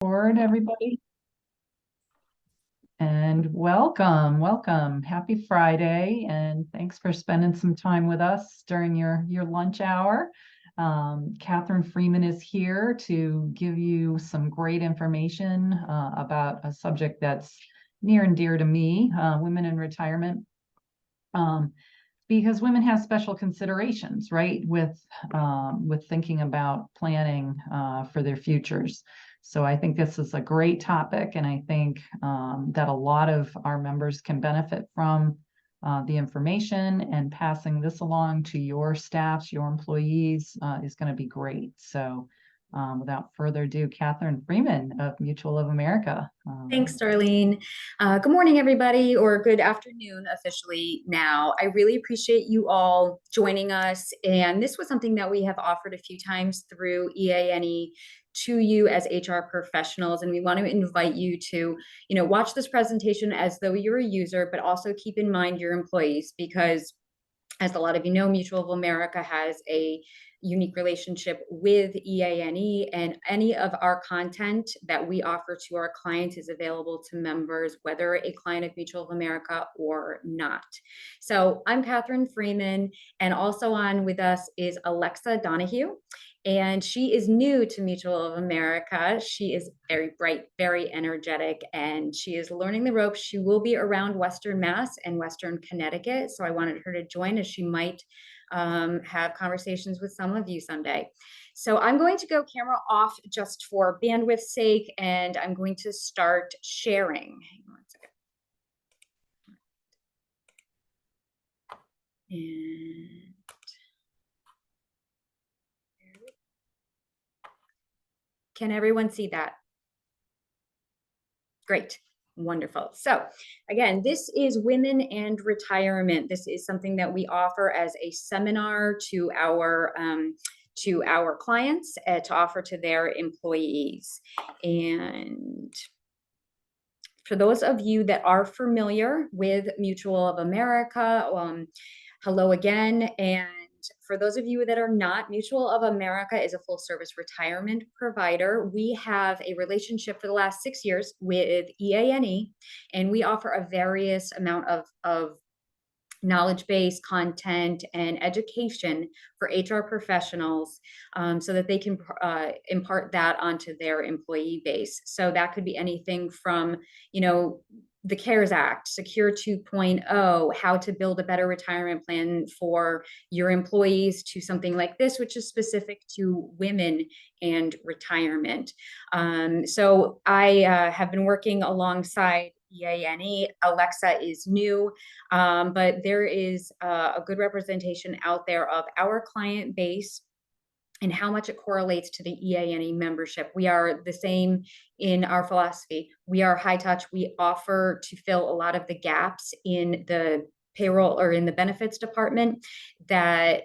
Forward, everybody, and welcome. Happy Friday, and thanks for spending some time with us during your lunch hour. Catherine Freeman is here to give you some great information about a subject that's near and dear to me, women in retirement. Because women have special considerations, right, with thinking about planning for their futures. So I think this is a great topic, and I think that a lot of our members can benefit from the information, and passing this along to your staffs, your employees is going to be great. So without further ado, Catherine Freeman of Mutual of America. Thanks, Darlene. Good morning, everybody, or good afternoon officially now. I really appreciate you all joining us. And this was something that we have offered a few times through EANE to you as HR professionals. And we want to invite you to, watch this presentation as though you're a user, but also keep in mind your employees, because as a lot of you know, Mutual of America has a unique relationship with EANE, and any of our content that we offer to our clients is available to members, whether a client of Mutual of America or not. So I'm Catherine Freeman, and also on with us is Alexa Donahue. And she is new to Mutual of America. She is very bright, very energetic, and she is learning the ropes. She will be around Western Mass and Western Connecticut. So I wanted her to join, as she might have conversations with some of you someday. So I'm going to go camera off just for bandwidth's sake, and I'm going to start sharing. Hang on one second. And can everyone see that? Great. Wonderful. So again, this is Women and Retirement. This is something that we offer as a seminar to our clients to offer to their employees. And for those of you that are familiar with Mutual of America, hello again. And for those of you that are not, Mutual of America is a full service retirement provider. We have a relationship for the last 6 years with EANE, and we offer a various amount of knowledge-based content and education for HR professionals, so that they can impart that onto their employee base. So that could be anything from, the CARES Act, Secure 2.0, how to build a better retirement plan for your employees, to something like this, which is specific to women and retirement. So I have been working alongside EANE. Alexa is new, but there is a good representation out there of our client base and how much it correlates to the EANE membership. We are the same in our philosophy. We are high touch. We offer to fill a lot of the gaps in the payroll or in the benefits department that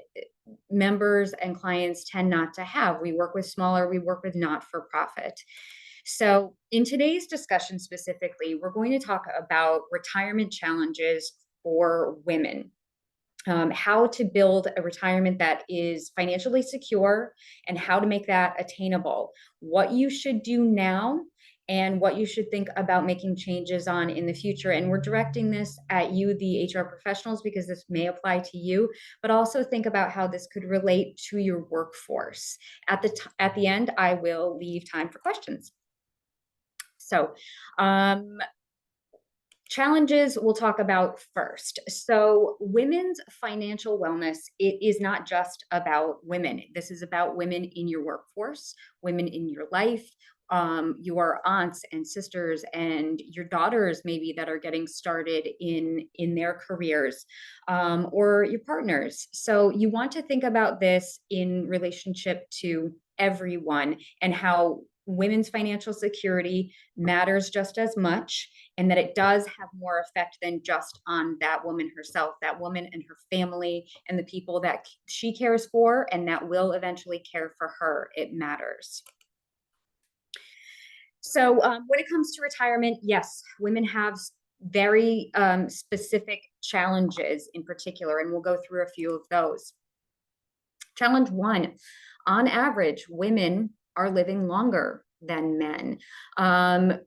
members and clients tend not to have. We work with smaller, we work with not-for-profit. So in today's discussion specifically, we're going to talk about retirement challenges for women. How to build a retirement that is financially secure, and how to make that attainable. What you should do now, and what you should think about making changes on in the future. And we're directing this at you, the HR professionals, because this may apply to you, but also think about how this could relate to your workforce. At the end, I will leave time for questions. So, challenges we'll talk about first. So women's financial wellness, it is not just about women. This is about women in your workforce, women in your life, your aunts and sisters and your daughters maybe that are getting started in their careers, or your partners. So you want to think about this in relationship to everyone, and how women's financial security matters just as much, and that it does have more effect than just on that woman herself, that woman and her family and the people that she cares for and that will eventually care for her. It matters. So when it comes to retirement, yes, women have very specific challenges in particular, and we'll go through a few of those. Challenge one, on average, women are living longer than men.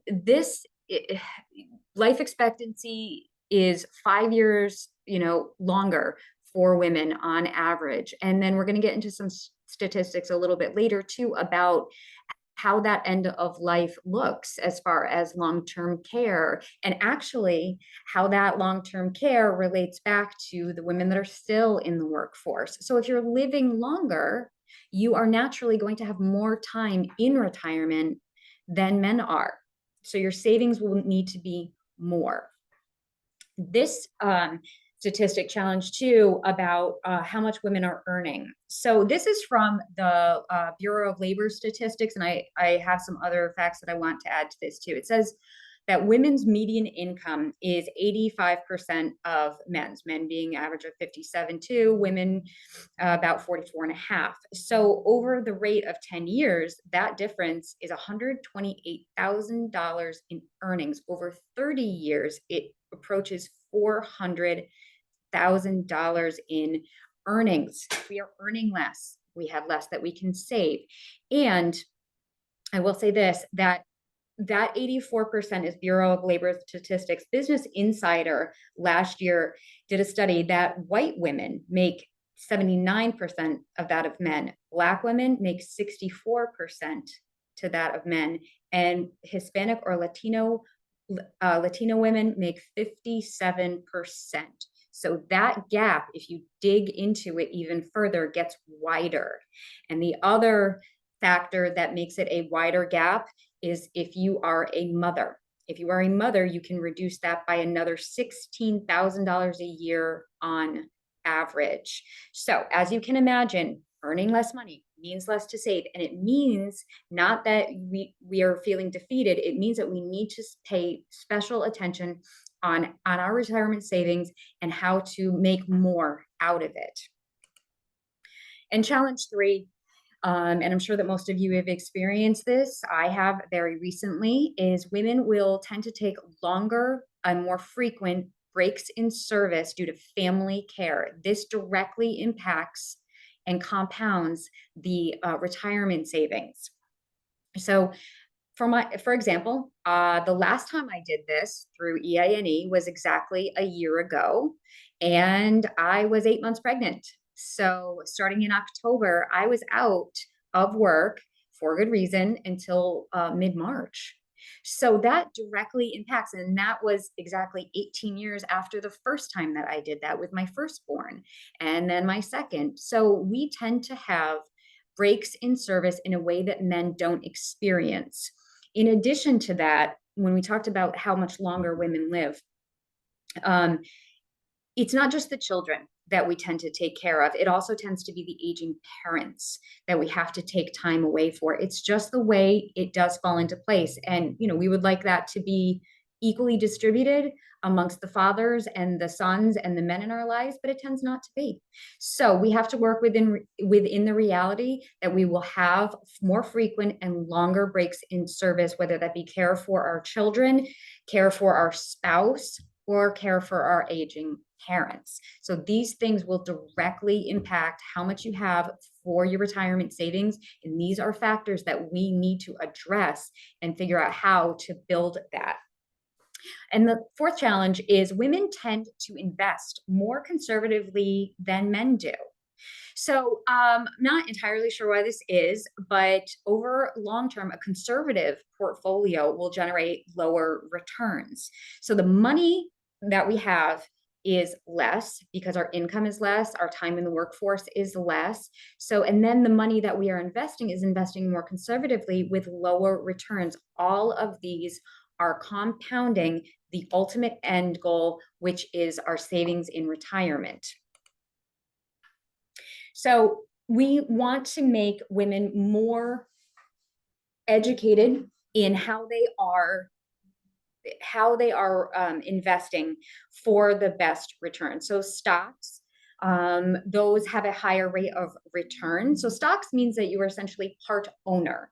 This life expectancy is 5 years, longer for women on average. And then we're going to get into some statistics a little bit later too about how that end of life looks as far as long-term care, and actually how that long-term care relates back to the women that are still in the workforce. So if you're living longer, you are naturally going to have more time in retirement than men are. So your savings will need to be more. This statistic challenge too about how much women are earning. So this is from the Bureau of Labor Statistics, and I have some other facts that I want to add to this too. It says that women's median income is 85% of men's, men being average of 57.2, women about 44.5. So over the rate of 10 years, that difference is $128,000 in earnings. Over 30 years, it approaches $400,000 in earnings. We are earning less. We have less that we can save. And I will say this, that 84% is Bureau of Labor Statistics. Business Insider last year did a study that white women make 79% of that of men. Black women make 64% to that of men. And Hispanic or Latino women make 57%. So that gap, if you dig into it even further, gets wider. And the other factor that makes it a wider gap is if you are a mother. If you are a mother, you can reduce that by another $16,000 a year on average. So as you can imagine, earning less money means less to save. And it means not that we are feeling defeated. It means that we need to pay special attention on our retirement savings and how to make more out of it. And challenge 3, and I'm sure that most of you have experienced this, I have very recently, is women will tend to take longer and more frequent breaks in service due to family care. This directly impacts and compounds the retirement savings. So for example, the last time I did this through EANE was exactly a year ago, and I was 8 months pregnant. So starting in October, I was out of work for good reason until mid-March. So that directly impacts, and that was exactly 18 years after the first time that I did that with my firstborn, and then my second. So we tend to have breaks in service in a way that men don't experience. In addition to that, when we talked about how much longer women live, it's not just the children that we tend to take care of. It also tends to be the aging parents that we have to take time away for. It's just the way it does fall into place. And, we would like that to be equally distributed amongst the fathers and the sons and the men in our lives, but it tends not to be. So we have to work within the reality that we will have more frequent and longer breaks in service, whether that be care for our children, care for our spouse, or care for our aging parents. So these things will directly impact how much you have for your retirement savings. And these are factors that we need to address and figure out how to build that. And the fourth challenge is women tend to invest more conservatively than men do. So I'm not entirely sure why this is, but over long term, a conservative portfolio will generate lower returns. So the money that we have is less because our income is less, our time in the workforce is less. So, and then the money that we are investing is investing more conservatively with lower returns. All of these are compounding the ultimate end goal, which is our savings in retirement. So we want to make women more educated in how they are investing for the best return. So stocks, those have a higher rate of return. So stocks means that you are essentially part owner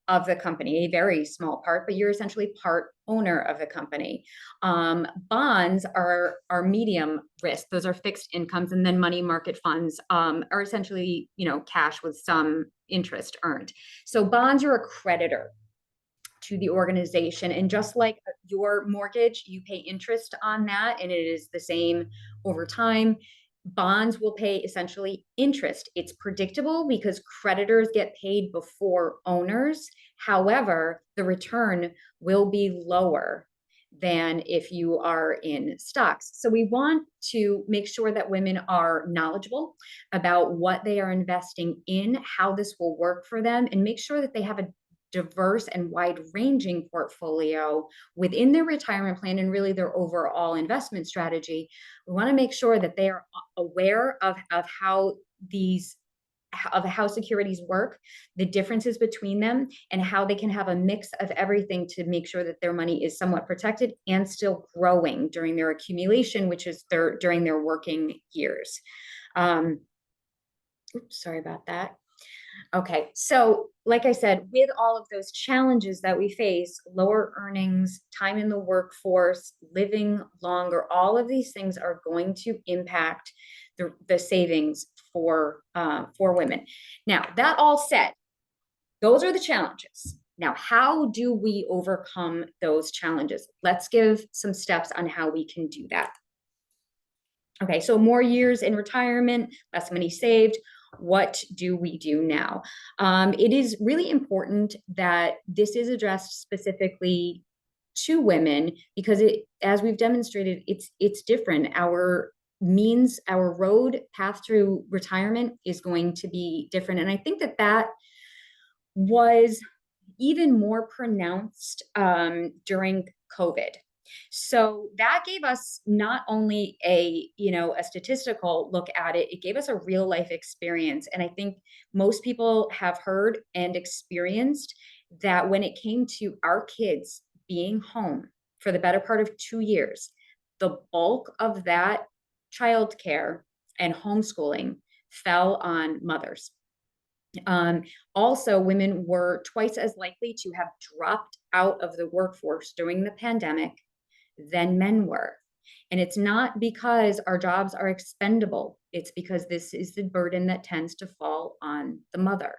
of the company, a very small part, but you're essentially part owner of the company. Bonds are medium risk. Those are fixed incomes, and then money market funds are essentially, cash with some interest earned. So bonds are a creditor to the organization. And just like your mortgage, you pay interest on that, and it is the same over time. Bonds will pay essentially interest. It's predictable because creditors get paid before owners. However, the return will be lower than if you are in stocks. So we want to make sure that women are knowledgeable about what they are investing in, how this will work for them, and make sure that they have a diverse and wide-ranging portfolio within their retirement plan and really their overall investment strategy. We want to make sure that they are aware of how securities work, the differences between them, and how they can have a mix of everything to make sure that their money is somewhat protected and still growing during their accumulation, which is during their working years. Oops, sorry about that. Okay, so like I said, with all of those challenges that we face, lower earnings, time in the workforce, living longer, all of these things are going to impact the savings for women. Now, that all said, those are the challenges. Now, how do we overcome those challenges? Let's give some steps on how we can do that. Okay, so more years in retirement, less money saved. What do we do now? It is really important that this is addressed specifically to women because as we've demonstrated, it's different. Our road path through retirement is going to be different. And I think that was even more pronounced during COVID. So that gave us not only a statistical look at it, it gave us a real life experience. And I think most people have heard and experienced that when it came to our kids being home for the better part of 2 years, the bulk of that childcare and homeschooling fell on mothers. Also, women were twice as likely to have dropped out of the workforce during the pandemic than men were. And it's not because our jobs are expendable. It's because this is the burden that tends to fall on the mother.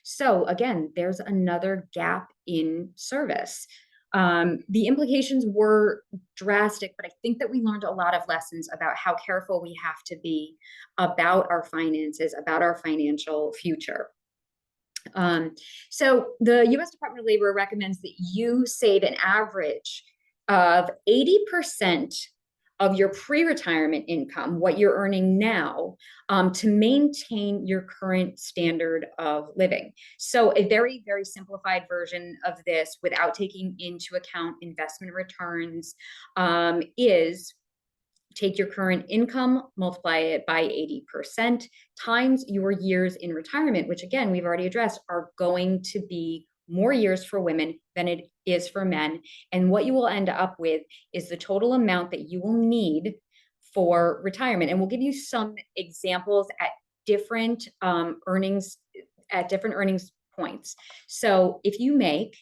So again, there's another gap in service. The implications were drastic, but I think that we learned a lot of lessons about how careful we have to be about our finances, about our financial future. So the U.S. Department of Labor recommends that you save an average of 80% of your pre-retirement income, what you're earning now, to maintain your current standard of living. So a very, very simplified version of this without taking into account investment returns is take your current income, multiply it by 80% times your years in retirement, which again, we've already addressed, are going to be more years for women than it is for men. And what you will end up with is the total amount that you will need for retirement. And we'll give you some examples at different earnings points. So if you make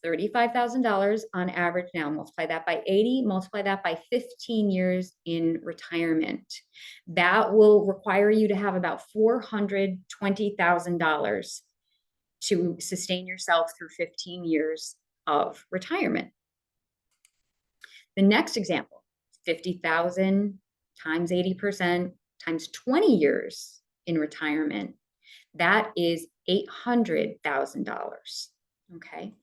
$35,000 on average now, multiply that by 80, multiply that by 15 years in retirement. That will require you to have about $420,000 to sustain yourself through 15 years of retirement. The next example, 50,000 times 80% times 20 years in retirement. That is $800,000, okay?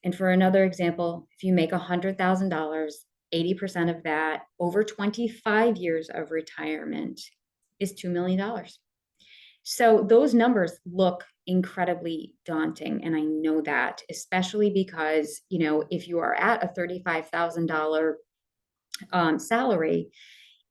And for another example, if you make $100,000, 80% of that over 25 years of retirement is $2 million. So those numbers look incredibly daunting. And I know that, especially because, if you are at a $35,000 salary,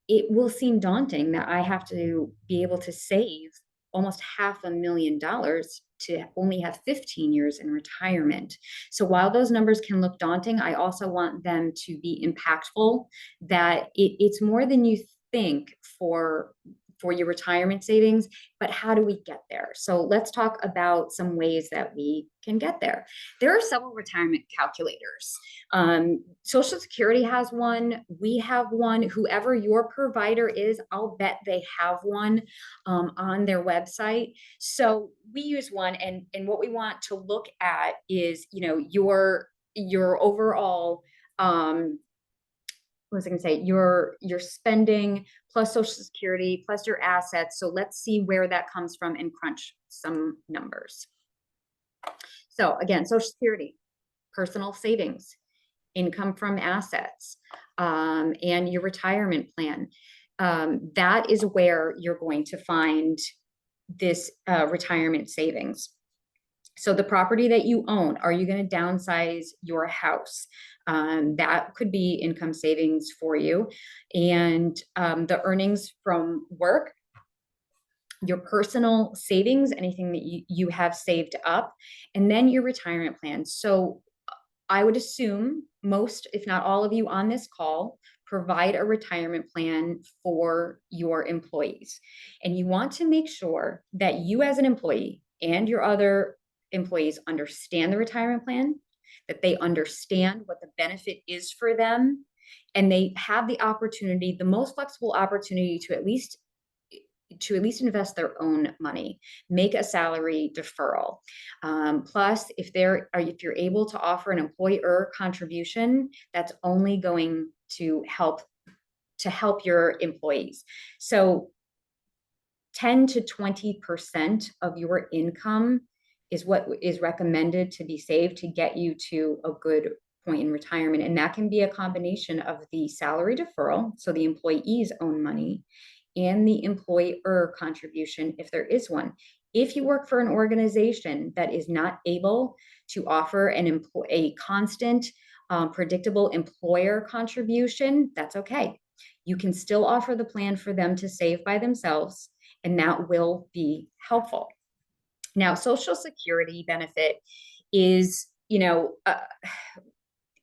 it will seem daunting that I have to be able to save almost $500,000 to only have 15 years in retirement. So while those numbers can look daunting, I also want them to be impactful, that it's more than you think for for your retirement savings, but how do we get there? So let's talk about some ways that we can get there. There are several retirement calculators. Social Security has one, we have one, whoever your provider is, I'll bet they have one on their website. So we use one, and what we want to look at is, you know, your overall what was I going to say? Your spending plus Social Security plus your assets. So let's see where that comes from and crunch some numbers. So again, Social Security, personal savings, income from assets, and your retirement plan. That is where you're going to find this retirement savings. So the property that you own, are you going to downsize your house? That could be income savings for you. And the earnings from work, your personal savings, anything that you have saved up, and then your retirement plan. So I would assume most, if not all of you on this call, provide a retirement plan for your employees. And you want to make sure that you as an employee and your other employees understand the retirement plan, that they understand what the benefit is for them, and they have the opportunity, the most flexible opportunity to at least invest their own money, make a salary deferral. Plus, if you're able to offer an employer contribution, that's only going to help your employees. So 10 to 20% of your income is what is recommended to be saved to get you to a good point in retirement. And that can be a combination of the salary deferral, so the employee's own money, and the employer contribution, if there is one. If you work for an organization that is not able to offer a constant, predictable employer contribution, that's okay. You can still offer the plan for them to save by themselves, and that will be helpful. Now, Social Security benefit is,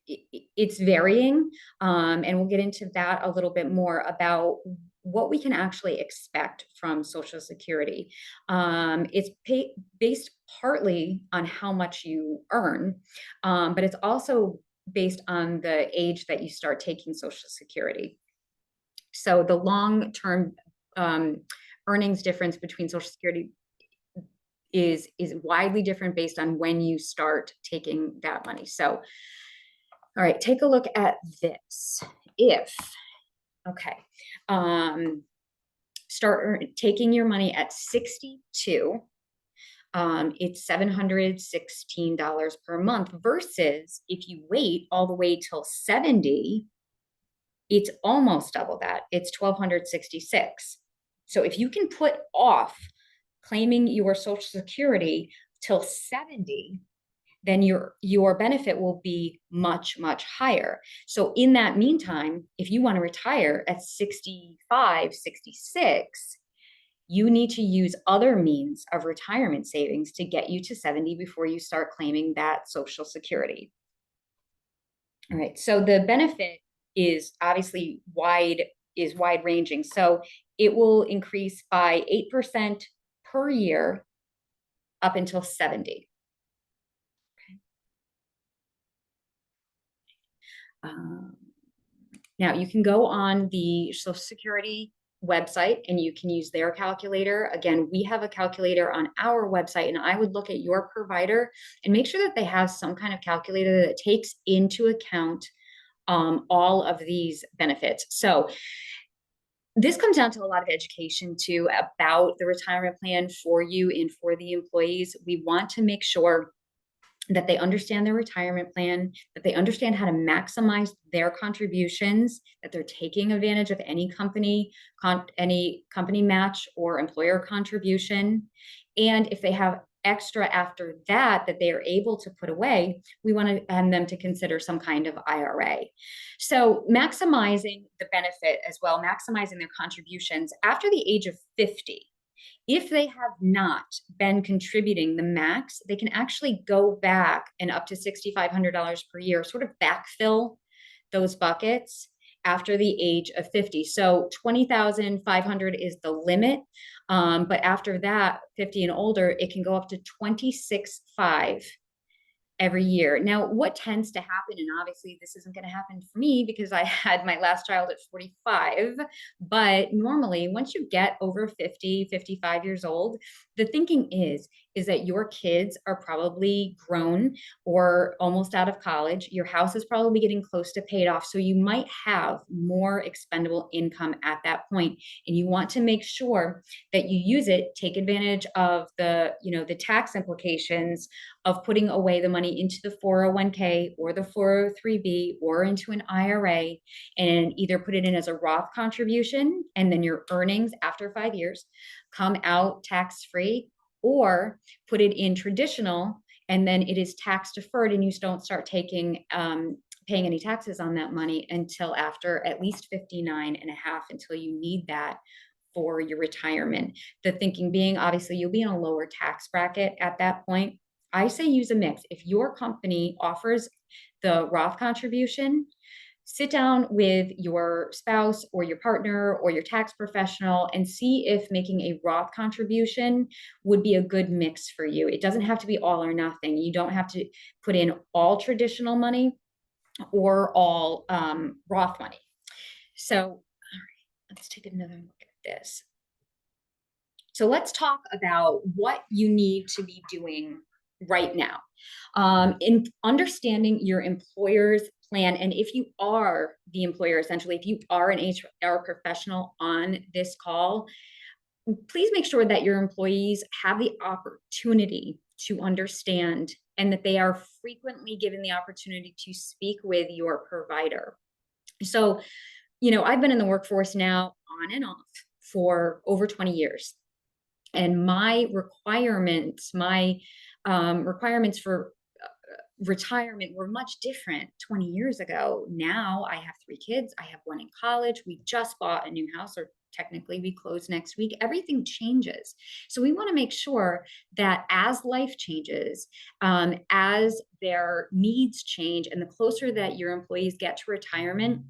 it's varying, and we'll get into that a little bit more about what we can actually expect from Social Security. It's based partly on how much you earn, but it's also based on the age that you start taking Social Security. So the long-term earnings difference between Social Security is widely different based on when you start taking that money. So, all right, take a look at this. Start taking your money at 62, it's $716 per month, versus if you wait all the way till 70, it's almost double that. It's $1,266. So if you can put off claiming your Social Security till 70, then your benefit will be much, much higher. So in that meantime, if you want to retire at 65, 66, you need to use other means of retirement savings to get you to 70 before you start claiming that Social Security. All right, so the benefit is obviously wide ranging. So it will increase by 8% per year up until 70. Now you can go on the Social Security website and you can use their calculator. Again, we have a calculator on our website, and I would look at your provider and make sure that they have some kind of calculator that takes into account all of these benefits. So this comes down to a lot of education too about the retirement plan for you and for the employees. We want to make sure that they understand their retirement plan, that they understand how to maximize their contributions, that they're taking advantage of any company match or employer contribution. And if they have extra after that they are able to put away, we want to have them to consider some kind of IRA. So maximizing the benefit as well, maximizing their contributions after the age of 50. If they have not been contributing the max, they can actually go back and up to $6,500 per year, sort of backfill those buckets after the age of 50. So 20,500 is the limit. But after that, 50 and older, it can go up to 26,500 every year. Now, what tends to happen, and obviously this isn't going to happen for me because I had my last child at 45, but normally once you get over 50, 55 years old, the thinking is that your kids are probably grown or almost out of college. Your house is probably getting close to paid off. So you might have more expendable income at that point. And you want to make sure that you use it, take advantage of the tax implications of putting away the money into the 401k or the 403b or into an IRA, and either put it in as a Roth contribution, and then your earnings after 5 years come out tax-free, or put it in traditional and then it is tax deferred and you don't start paying any taxes on that money until after at least 59 and a half, until you need that for your retirement. The thinking being, obviously, you'll be in a lower tax bracket at that point. I say use a mix. If your company offers the Roth contribution, sit down with your spouse or your partner or your tax professional and see if making a Roth contribution would be a good mix for you. It doesn't have to be all or nothing. You don't have to put in all traditional money or all Roth money. So, all right, let's take another look at this. So let's talk about what you need to be doing right now in understanding your employer's plan. And if you are the employer, essentially, if you are an HR professional on this call, please make sure that your employees have the opportunity to understand and that they are frequently given the opportunity to speak with your provider. So, I've been in the workforce now on and off for over 20 years. And my requirements for retirement were much different 20 years ago. Now I have 3 kids. I have one in college. We just bought a new house, or technically we close next week. Everything changes. So we want to make sure that as life changes, as their needs change, and the closer that your employees get to retirement,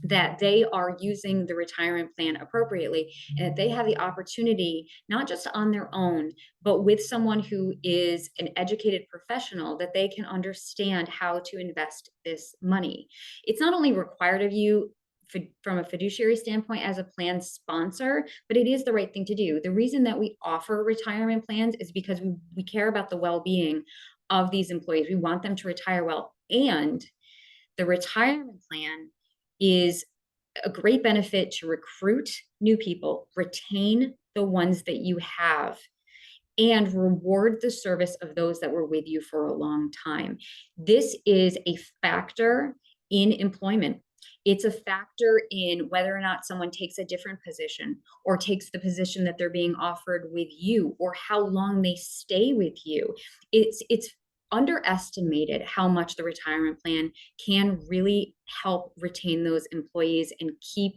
that they are using the retirement plan appropriately, and that they have the opportunity, not just on their own, but with someone who is an educated professional, that they can understand how to invest this money. It's not only required of you from a fiduciary standpoint as a plan sponsor, but it is the right thing to do. The reason that we offer retirement plans is because we care about the well-being of these employees. We want them to retire well, and the retirement plan is a great benefit to recruit new people, retain the ones that you have, and reward the service of those that were with you for a long time. This is a factor in employment. It's a factor in whether or not someone takes a different position or takes the position that they're being offered with you, or how long they stay with you. It's underestimated how much the retirement plan can really help retain those employees and keep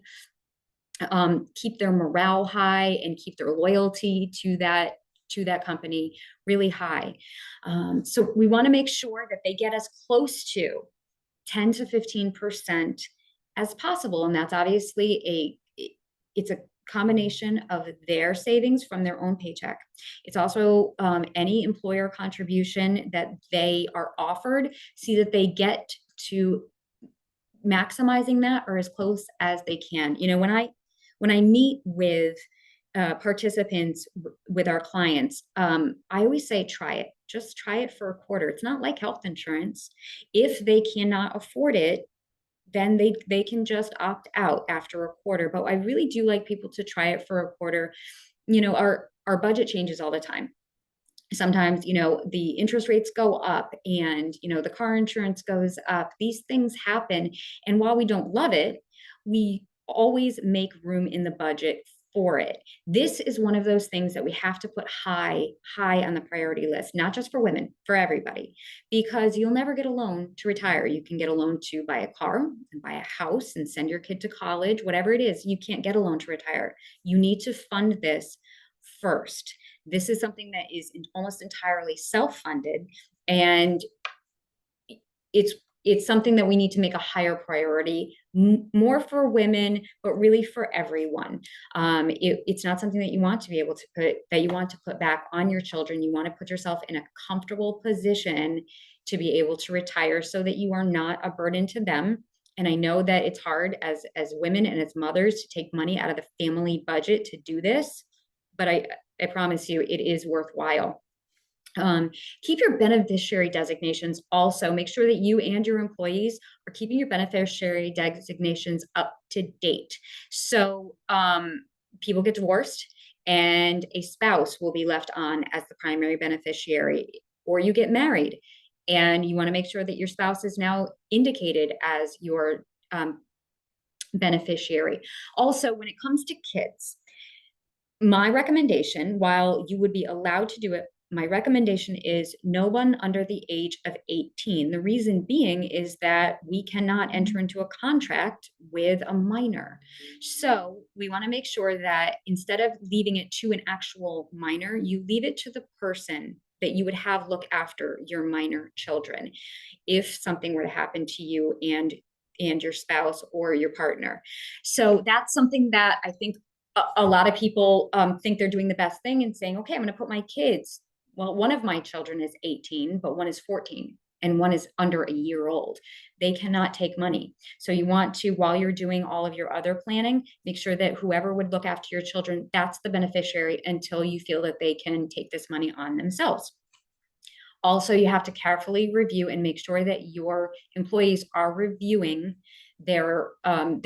their morale high and keep their loyalty to that company really high. So we want to make sure that they get as close to 10 to 15% as possible, and that's obviously it's a combination of their savings from their own paycheck. It's also any employer contribution that they are offered, see that they get to maximizing that or as close as they can. When I meet with participants with our clients, I always say, try it. Just try it for a quarter. It's not like health insurance. If they cannot afford it, then they can just opt out after a quarter. But I really do like people to try it for a quarter. Our budget changes all the time. Sometimes, the interest rates go up, and, the car insurance goes up. These things happen. And while we don't love it, we always make room in the budget for it. This is one of those things that we have to put high on the priority list, not just for women, for everybody, because you'll never get a loan to retire. You can get a loan to buy a car and buy a house and send your kid to college, whatever it is. You can't get a loan to retire. You need to fund this first. This is something that is almost entirely self-funded, and it's it's something that we need to make a higher priority, more for women, but really for everyone. It's not something that you want to be able to put back on your children. You want to put yourself in a comfortable position to be able to retire so that you are not a burden to them. And I know that it's hard as women and as mothers to take money out of the family budget to do this, but I promise you it is worthwhile. Keep your beneficiary designations. Also, make sure that you and your employees are keeping your beneficiary designations up to date. So people get divorced and a spouse will be left on as the primary beneficiary, or you get married and you want to make sure that your spouse is now indicated as your beneficiary. Also, when it comes to kids, my recommendation, while you would be allowed to do it, my recommendation is no one under the age of 18. The reason being is that we cannot enter into a contract with a minor. So we want to make sure that instead of leaving it to an actual minor, you leave it to the person that you would have look after your minor children if something were to happen to you and your spouse or your partner. So that's something that I think a lot of people think they're doing the best thing and saying, okay, I'm going to put my kids. Well, one of my children is 18, but one is 14 and one is under a year old. They cannot take money. So you want to, while you're doing all of your other planning, make sure that whoever would look after your children, that's the beneficiary until you feel that they can take this money on themselves. Also, you have to carefully review and make sure that your employees are reviewing their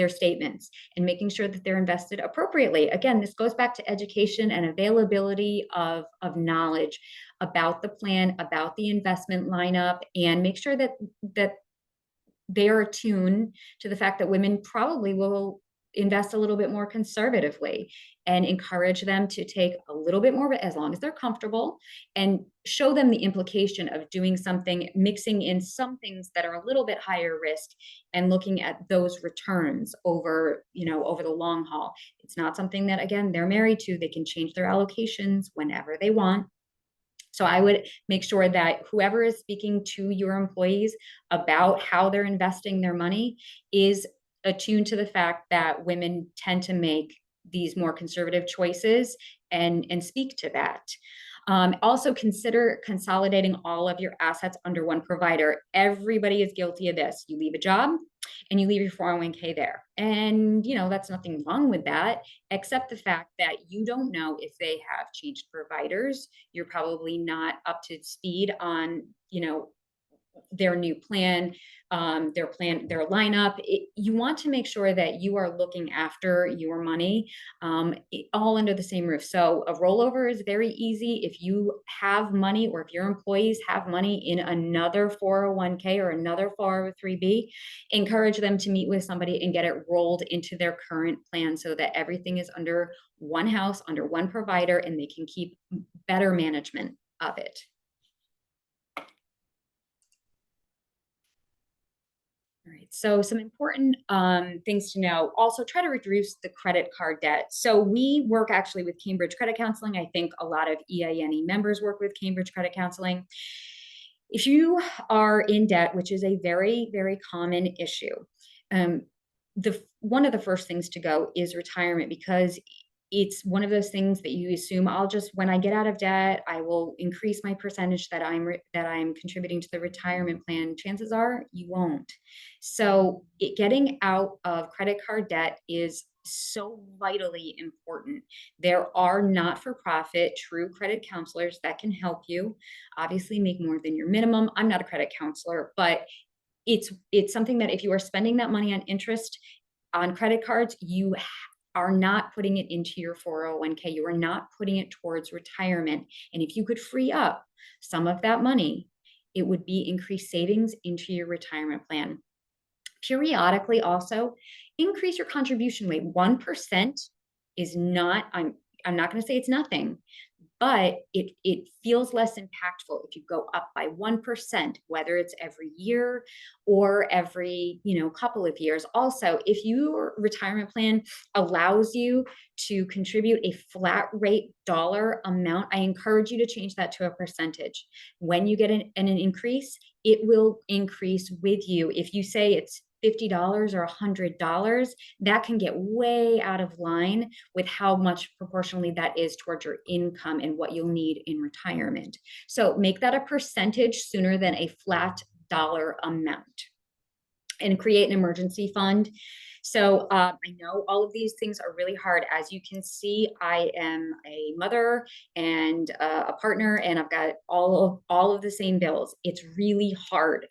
statements and making sure that they're invested appropriately. Again, this goes back to education and availability of knowledge about the plan, about the investment lineup, and make sure that they are attuned to the fact that women probably will invest a little bit more conservatively, and encourage them to take a little bit more, as long as they're comfortable, and show them the implication of doing something, mixing in some things that are a little bit higher risk and looking at those returns over, over the long haul. It's not something that, again, they're married to. They can change their allocations whenever they want. So I would make sure that whoever is speaking to your employees about how they're investing their money is attuned to the fact that women tend to make these more conservative choices and speak to that. Also consider consolidating all of your assets under one provider. Everybody is guilty of this. You leave a job and you leave your 401k there. And, that's nothing wrong with that, except the fact that you don't know if they have changed providers. You're probably not up to speed on, their new plan, their lineup. You want to make sure that you are looking after your money all under the same roof. So a rollover is very easy. If you have money, or if your employees have money in another 401k or another 403b, encourage them to meet with somebody and get it rolled into their current plan so that everything is under one house, under one provider, and they can keep better management of it. All right, so some important things to know. Also, try to reduce the credit card debt. So we work actually with Cambridge Credit Counseling. I think a lot of EANE members work with Cambridge Credit Counseling. If you are in debt, which is a very, very common issue, one of the first things to go is retirement, because it's one of those things that you assume, when I get out of debt, I will increase my percentage that I'm contributing to the retirement plan. Chances are you won't. So getting out of credit card debt is so vitally important. There are not-for-profit true credit counselors that can help you. Obviously, make more than your minimum. I'm not a credit counselor, but it's something that if you are spending that money on interest on credit cards, you are not putting it into your 401k. You are not putting it towards retirement. And if you could free up some of that money, it would be increased savings into your retirement plan. Periodically also increase your contribution rate. 1% is not, I'm not going to say it's nothing, but it feels less impactful if you go up by 1%, whether it's every year or every couple of years. Also, if your retirement plan allows you to contribute a flat rate dollar amount, I encourage you to change that to a percentage. When you get an increase, it will increase with you. If you say it's $50 or $100, that can get way out of line with how much proportionally that is towards your income and what you'll need in retirement. So make that a percentage sooner than a flat dollar amount, and create an emergency fund. So I know all of these things are really hard. As you can see, I am a mother and a partner, and I've got all of the same bills. It's really hard.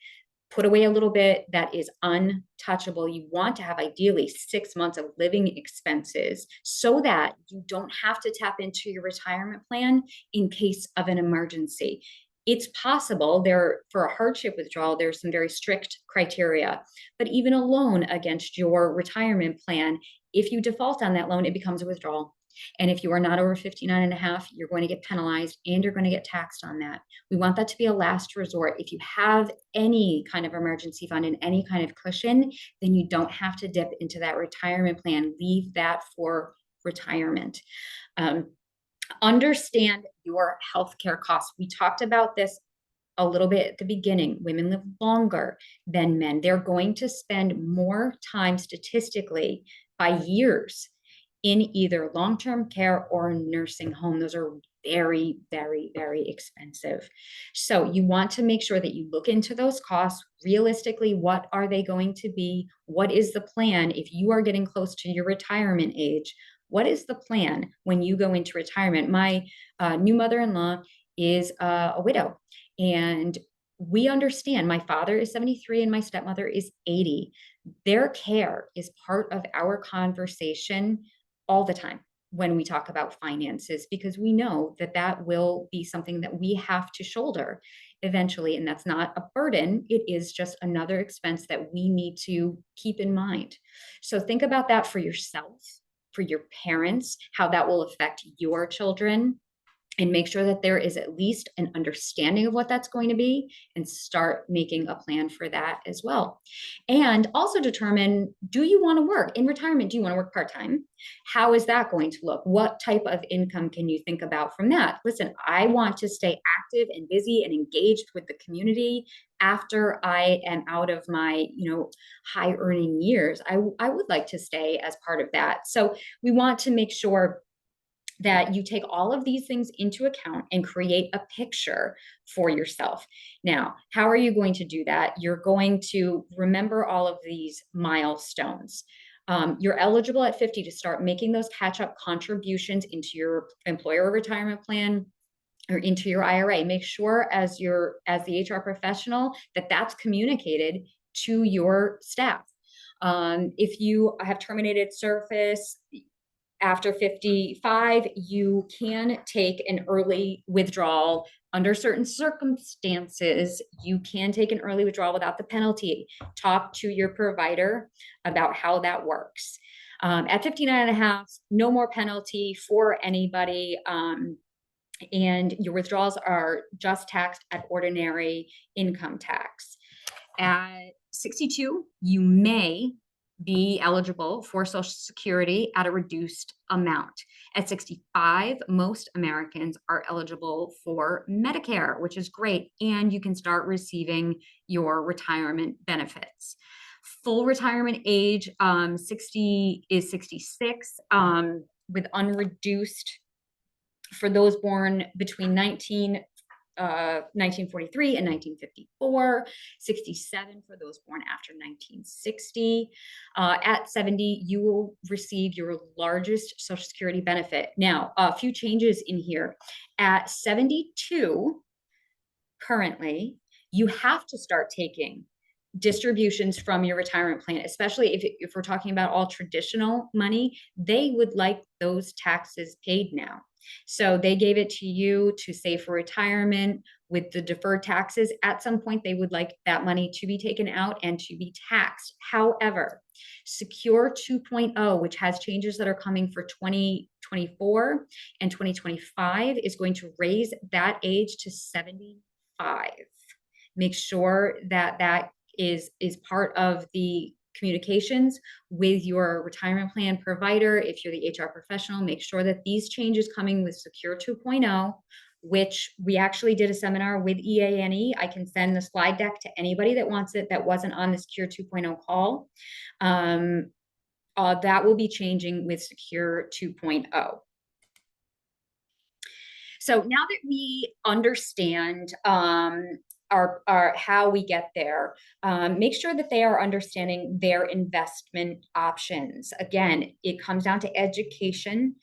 Put away a little bit that is untouchable. You want to have ideally 6 months of living expenses so that you don't have to tap into your retirement plan in case of an emergency. It's possible there, for a hardship withdrawal, there's some very strict criteria, but even a loan against your retirement plan, if you default on that loan, it becomes a withdrawal. And if you are not over 59 and a half, you're going to get penalized and you're going to get taxed on that. We want that to be a last resort. If you have any kind of emergency fund and any kind of cushion, then you don't have to dip into that retirement plan. Leave that for retirement. Understand your healthcare costs. We talked about this a little bit at the beginning. Women live longer than men. They're going to spend more time statistically by years in either long-term care or nursing home. Those are very, very, very expensive. So you want to make sure that you look into those costs realistically. What are they going to be? What is the plan if you are getting close to your retirement age? What is the plan when you go into retirement? My new mother-in-law is a widow, and we understand. My father is 73 and my stepmother is 80. Their care is part of our conversation all the time when we talk about finances, because we know that that will be something that we have to shoulder eventually. And that's not a burden. It is just another expense that we need to keep in mind. So think about that for yourself, for your parents, how that will affect your children, and make sure that there is at least an understanding of what that's going to be, and start making a plan for that as well. And also determine, do you want to work in retirement? Do you want to work part-time? How is that going to look? What type of income can you think about from that? Listen, I want to stay active and busy and engaged with the community after I am out of my, high earning years. I would like to stay as part of that. So we want to make sure that you take all of these things into account and create a picture for yourself. Now, how are you going to do that? You're going to remember all of these milestones. You're eligible at 50 to start making those catch-up contributions into your employer retirement plan or into your IRA. Make sure as the HR professional that that's communicated to your staff. If you have terminated service after 55, you can take an early withdrawal under certain circumstances. You can take an early withdrawal without the penalty. Talk to your provider about how that works. At 59 and a half, no more penalty for anybody. And your withdrawals are just taxed at ordinary income tax. At 62, you may be eligible for Social Security at a reduced amount. At 65, most Americans are eligible for Medicare, which is great, and you can start receiving your retirement benefits. Full retirement age, 60 is 66, with unreduced for those born between 1943 and 1954, 67 for those born after 1960. At 70, you will receive your largest Social Security benefit. Now, a few changes in here. At 72, currently, you have to start taking distributions from your retirement plan, especially if we're talking about all traditional money. They would like those taxes paid now. So they gave it to you to save for retirement with the deferred taxes. At some point, they would like that money to be taken out and to be taxed. However, Secure 2.0, which has changes that are coming for 2024 and 2025, is going to raise that age to 75. Make sure that that is part of the communications with your retirement plan provider. If you're the HR professional, make sure that these changes coming with Secure 2.0 which we actually did a seminar with EANE. I can send the slide deck to anybody that wants it that wasn't on the Secure 2.0 call. That will be changing with Secure 2.0. So now that we understand our how we get there, make sure that they are understanding their investment options. Again, it comes down to education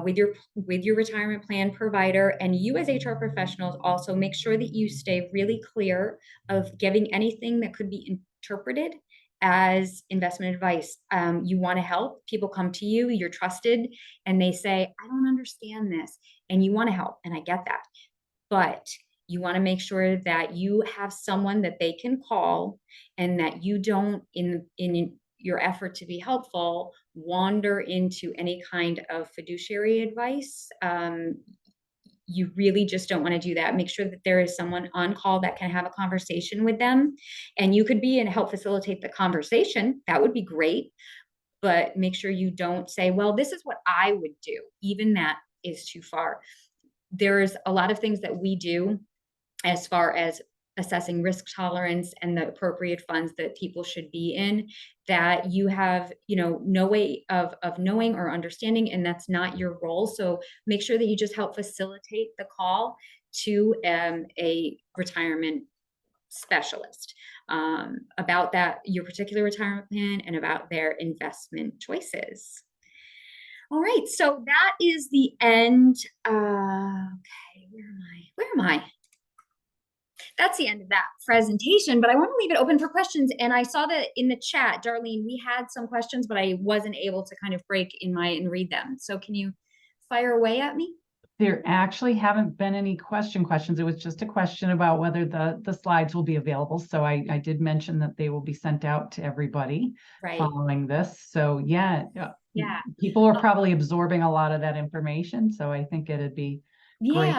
with your retirement plan provider, and you as HR professionals also make sure that you stay really clear of giving anything that could be interpreted as investment advice. You want to help. People come to you, you're trusted, and they say, I don't understand this. And you want to help. And I get that. But you want to make sure that you have someone that they can call, and that you don't, in your effort to be helpful, wander into any kind of fiduciary advice. You really just don't want to do that. Make sure that there is someone on call that can have a conversation with them, and you could be and help facilitate the conversation. That would be great. But make sure you don't say, well, this is what I would do. Even that is too far. There's a lot of things that we do as far as assessing risk tolerance and the appropriate funds that people should be in, that you have, no way of knowing or understanding, and that's not your role. So make sure that you just help facilitate the call to a retirement specialist about your particular retirement plan and about their investment choices. All right, so that is the end. Okay, where am I? That's the end of that presentation, but I want to leave it open for questions. And I saw that in the chat, Darlene, we had some questions, but I wasn't able to kind of break and read them. So can you fire away at me? There actually haven't been any questions. It was just a question about whether the slides will be available. So I did mention that they will be sent out to everybody following this. So yeah, people are probably absorbing a lot of that information. So I think it'd be great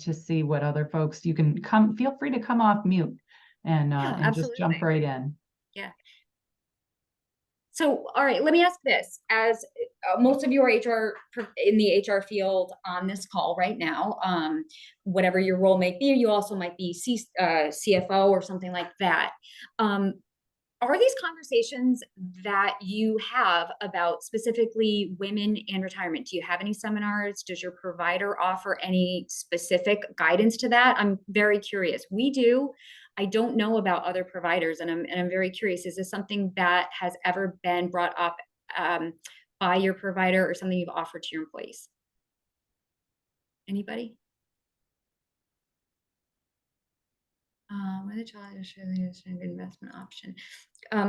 to see what other folks, you can feel free to come off mute and just jump right in. Yeah. So, all right, let me ask this. As most of you are in the HR field on this call right now, whatever your role may be, you also might be CFO or something like that. Are these conversations that you have about specifically women and retirement? Do you have any seminars? Does your provider offer any specific guidance to that? I'm very curious. We do. I don't know about other providers, and I'm very curious. Is this something that has ever been brought up by your provider, or something you've offered to your employees? Anybody? What are the challenges for the investment option?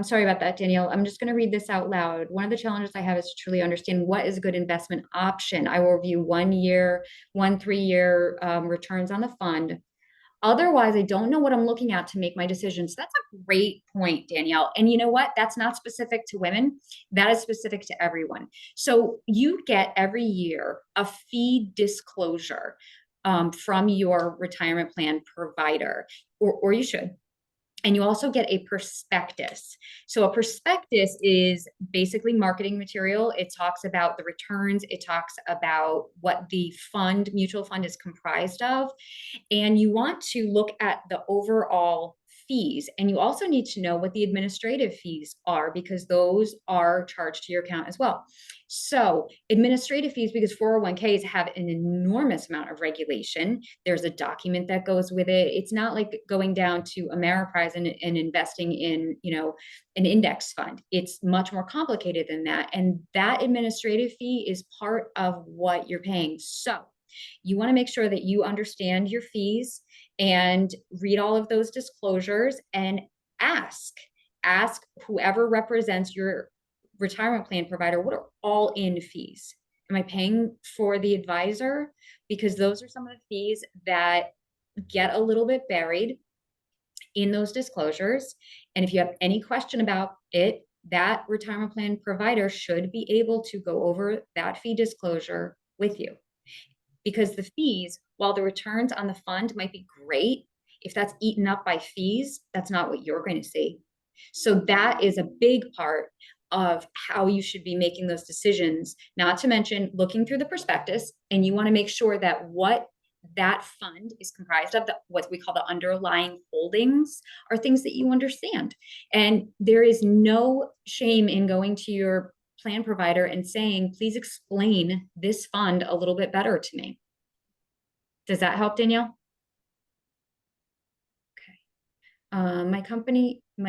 Sorry about that, Danielle. I'm just going to read this out loud. One of the challenges I have is to truly understand what is a good investment option. I will review 1 year, 3-year returns on the fund. Otherwise, I don't know what I'm looking at to make my decisions. That's a great point, Danielle. And you know what? That's not specific to women. That is specific to everyone. So you get every year a fee disclosure from your retirement plan provider, or you should. And you also get a prospectus. So a prospectus is basically marketing material. It talks about the returns. It talks about what the mutual fund is comprised of. And you want to look at the overall fees. And you also need to know what the administrative fees are, because those are charged to your account as well. So administrative fees, because 401ks have an enormous amount of regulation. There's a document that goes with it. It's not like going down to Ameriprise and investing in, an index fund. It's much more complicated than that. And that administrative fee is part of what you're paying. So you want to make sure that you understand your fees and read all of those disclosures, and ask whoever represents your retirement plan provider, what are all in fees? Am I paying for the advisor? Because those are some of the fees that get a little bit buried in those disclosures. And if you have any question about it, that retirement plan provider should be able to go over that fee disclosure with you. Because the fees, while the returns on the fund might be great, if that's eaten up by fees, that's not what you're going to see. So that is a big part of how you should be making those decisions, not to mention looking through the prospectus. And you want to make sure that what that fund is comprised of what we call the underlying holdings are things that you understand. And there is no shame in going to your plan provider and saying, please explain this fund a little bit better to me. Does that help, Danielle? Okay. My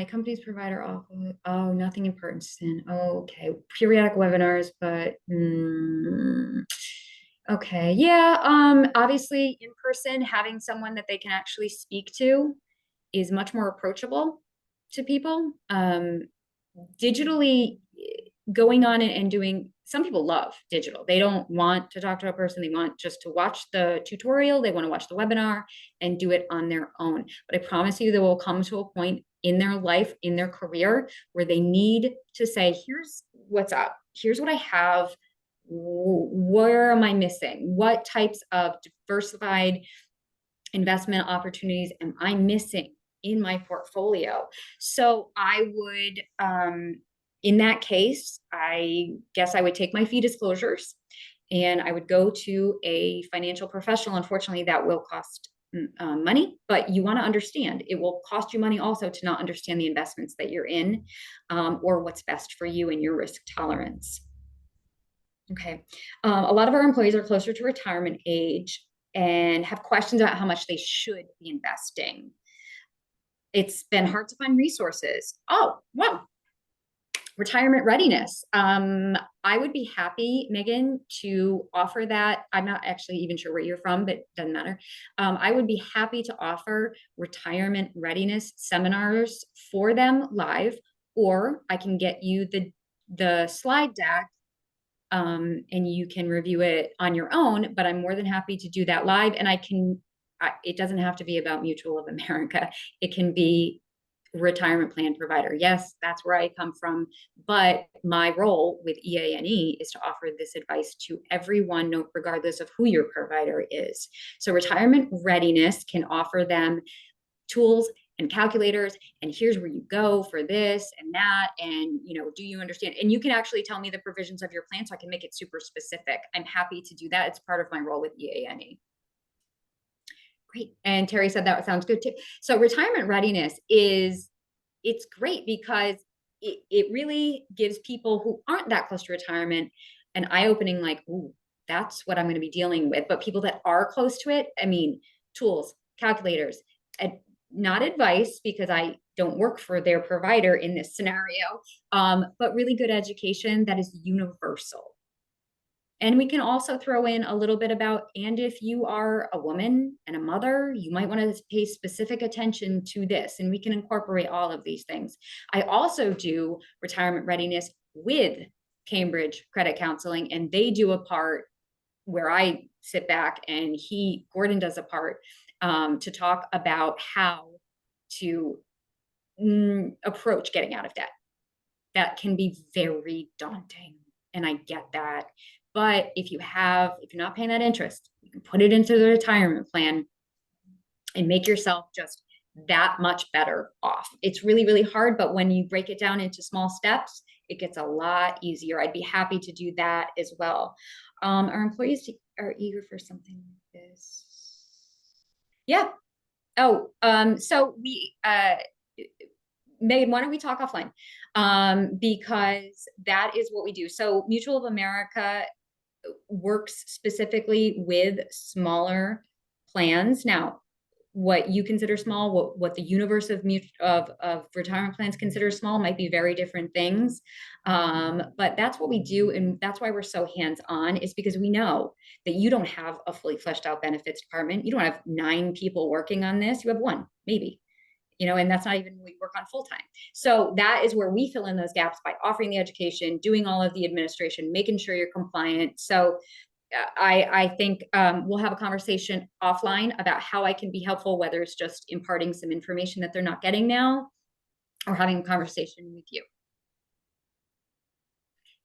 company's provider offer, oh, nothing in person. Oh, okay. Periodic webinars, but okay. Yeah. Obviously in person, having someone that they can actually speak to is much more approachable to people. Digitally, going on and doing, some people love digital. They don't want to talk to a person. They want just to watch the tutorial. They want to watch the webinar and do it on their own. But I promise you, there will come to a point in their life, in their career, where they need to say, here's what's up. Here's what I have. Where am I missing? What types of diversified investment opportunities am I missing in my portfolio? So I would, in that case, I guess I would take my fee disclosures and I would go to a financial professional. Unfortunately, that will cost money, but you want to understand it will cost you money also to not understand the investments that you're in, or what's best for you and your risk tolerance. Okay. A lot of our employees are closer to retirement age and have questions about how much they should be investing. It's been hard to find resources. Oh, well, retirement readiness. I would be happy, Megan, to offer that. I'm not actually even sure where you're from, but it doesn't matter. I would be happy to offer retirement readiness seminars for them live, or I can get you the slide deck, and you can review it on your own, but I'm more than happy to do that live. And it doesn't have to be about Mutual of America. It can be retirement plan provider. Yes, that's where I come from. But my role with EANE is to offer this advice to everyone, regardless of who your provider is. So retirement readiness can offer them tools and calculators, and here's where you go for this and that, and do you understand? And you can actually tell me the provisions of your plan so I can make it super specific. I'm happy to do that. It's part of my role with EANE. Great. And Terry said that sounds good too. So retirement readiness it's great because it really gives people who aren't that close to retirement an eye-opening, like, ooh, that's what I'm going to be dealing with. But people that are close to it, I mean, tools, calculators, not advice, because I don't work for their provider in this scenario, but really good education that is universal. And we can also throw in a little bit about, and if you are a woman and a mother, you might want to pay specific attention to this, and we can incorporate all of these things. I also do retirement readiness with Cambridge Credit Counseling, and they do a part where I sit back and Gordon does a part to talk about how to approach getting out of debt. That can be very daunting, and I get that. But if you're not paying that interest, you can put it into the retirement plan and make yourself just that much better off. It's really, really hard, but when you break it down into small steps, it gets a lot easier. I'd be happy to do that as well. Our employees are eager for something like this. Yeah. Oh, so Megan, why don't we talk offline? Because that is what we do. So Mutual of America works specifically with smaller plans. Now, what you consider small, what the universe of retirement plans consider small might be very different things. But that's what we do. And that's why we're so hands-on, is because we know that you don't have a fully fleshed out benefits department. You don't have 9 people working on this. You have 1, maybe. And that's not even we work on full time. So that is where we fill in those gaps by offering the education, doing all of the administration, making sure you're compliant. So I think we'll have a conversation offline about how I can be helpful, whether it's just imparting some information that they're not getting now or having a conversation with you.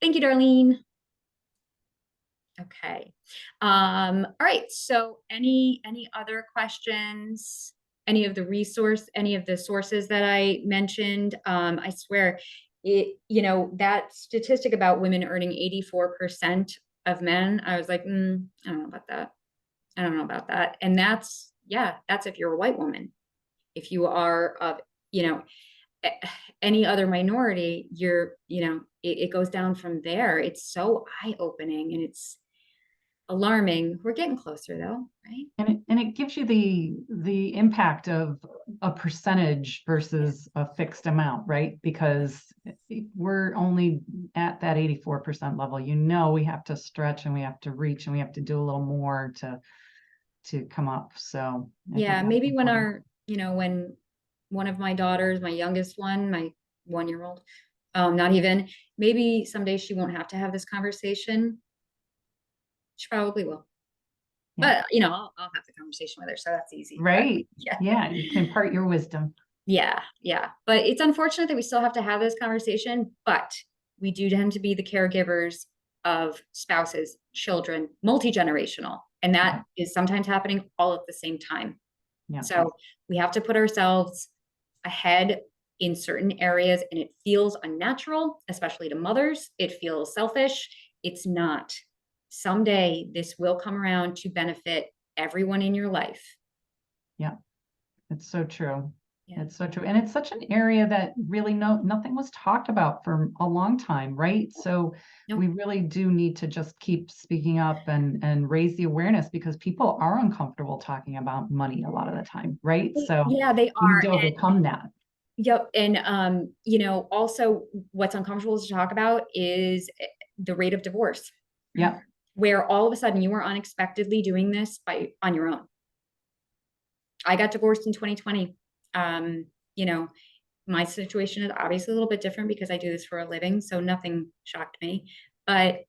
Thank you, Darlene. Okay. All right. So any other questions? Any of the sources that I mentioned? I swear that statistic about women earning 84% of men, I was like, I don't know about that. I don't know about that. And that's, yeah, that's if you're a white woman. If you are of, you know, any other minority, it goes down from there. It's so eye-opening and it's alarming. We're getting closer though, right? And it gives you the impact of a percentage versus a fixed amount, right? Because we're only at that 84% level. We have to stretch and we have to reach and we have to do a little more to come up. So I think Yeah, that's maybe when important. when one of my daughters, my youngest one, my 1-year-old, not even, maybe someday she won't have to have this conversation. She probably will. Yeah. But, I'll have the conversation with her, so that's easy. But Right. yeah. Yeah. You can impart your wisdom. Yeah, yeah. But it's unfortunate that we still have to have this conversation, but we do tend to be the caregivers of spouses, children, multi-generational, and that is sometimes happening all at the same time. Yeah. So we have to put ourselves ahead in certain areas, and it feels unnatural, especially to mothers. It feels selfish. It's not. Someday this will come around to benefit everyone in your life. Yeah. It's so true. Yeah. It's so true. And it's such an area that really nothing was talked about for a long time, right? So Nope. we really do need to just keep speaking up and raise the awareness because people are uncomfortable talking about money a lot of the time, right? So Yeah, they we need are. to overcome that. Yep. And, also what's uncomfortable to talk about is the rate of divorce. Yeah. Where all of a sudden you are unexpectedly doing this on your own. I got divorced in 2020. You know, my situation is obviously a little bit different because I do this for a living, so nothing shocked me. But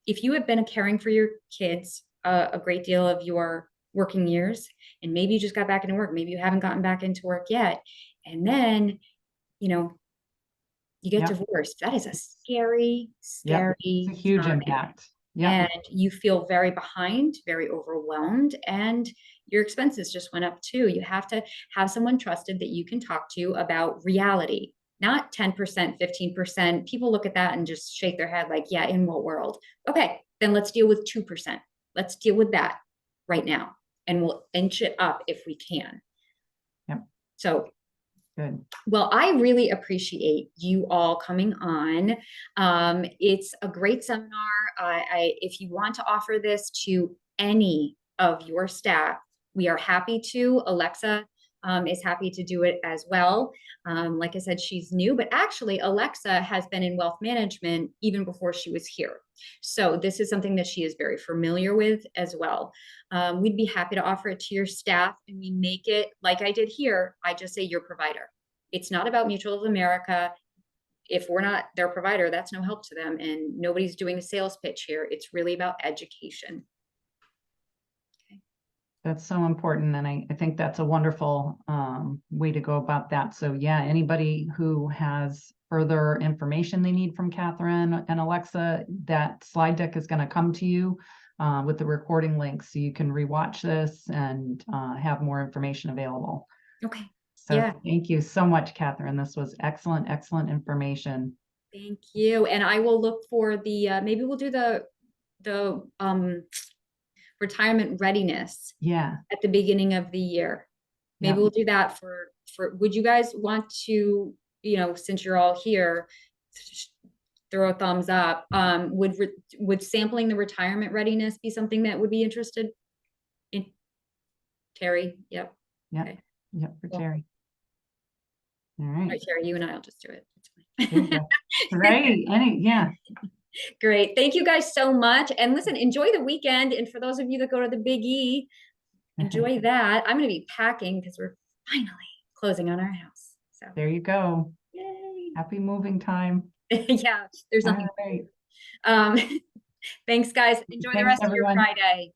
if you have been caring for your kids a great deal of your working years, and maybe you just got back into work, maybe you haven't gotten back into work yet, and then, you get Yep. divorced, that is a scary, Yep. It's a scary huge time. impact. Yep. And you feel very behind, very overwhelmed, and your expenses just went up too. You have to have someone trusted that you can talk to about reality, not 10%, 15%. People look at that and just shake their head like, yeah, in what world? Okay, then let's deal with 2%. Let's deal with that right now, and we'll inch it up if we can. Yep. So good. Well, I really appreciate you all coming on. It's a great seminar. If you want to offer this to any of your staff, we are happy to. Alexa is happy to do it as well. Like I said, she's new, but actually Alexa has been in wealth management even before she was here. So this is something that she is very familiar with as well. We'd be happy to offer it to your staff, and we make it like I did here. I just say your provider. It's not about Mutual of America. If we're not their provider, that's no help to them. And nobody's doing a sales pitch here. It's really about education. Okay. That's so important. And I think that's a wonderful way to go about that. So yeah, anybody who has further information they need from Catherine and Alexa, that slide deck is going to come to you with the recording link so you can rewatch this and have more information available. Okay. So yeah. Thank you so much, Catherine. This was excellent, excellent information. Thank you. And I will look for maybe we'll do the retirement readiness at the beginning of the year. Maybe we'll do that for, would you guys want to, since you're all here, throw a thumbs up. Would sampling the retirement readiness be something that would be interested in? Terry? Yep. Yep. Okay. Yep, for Cool. Terry. All right. Terry, you and I'll just do it. It's fine. Right. Yeah. Great. Thank you guys so much. And listen, enjoy the weekend. And for those of you that go to the Big E, enjoy that. I'm going to be packing because we're finally closing on our house. So there you go. Yay. Happy moving time. Yeah, there's nothing. All right. Thanks, guys. Enjoy the rest of your Friday.